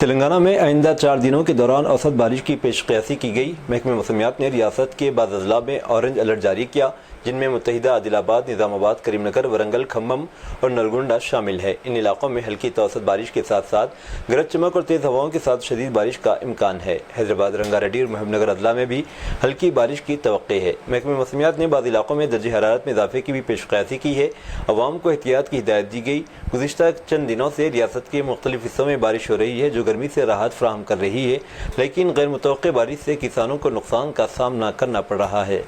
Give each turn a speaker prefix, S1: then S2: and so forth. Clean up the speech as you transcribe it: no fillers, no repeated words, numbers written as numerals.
S1: तेलंगाना में आइंदा 4 दिनों के दौरान औसत बारिश की पेशकयासी की गई। महकमे मौसमियात ने रियासत के बाद अजला में ऑरेंज अलर्ट जारी किया, जिनमें मुत्तहिदा आदिलाबाद, निज़ामाबाद, करीमनगर, वरंगल, खम्मम और नलगोंडा शामिल है। इन इलाकों में हल्की तो औसत बारिश के साथ साथ गरज चमक और तेज़ हवाओं के साथ शदीद बारिश का इम्कान है। हैदराबाद, रंगारेड्डी और महबूबनगर अजला में भी हल्की बारिश की तवक्को है। महकमे मौसमियात ने बाद इलाकों में दर्जे हरारत में इजाफे की भी पेशकयासी की है। अवाम को एहतियात की हिदायत दी गई। गुज़िश्ता चंद दिनों से रियासत के मुख्तलिफ हिस्सों में बारिश हो रही है, जो गर्मी से राहत फराहम कर रही है, लेकिन गैर मुतवक्के बारिश से किसानों को नुकसान का सामना करना पड़ रहा है।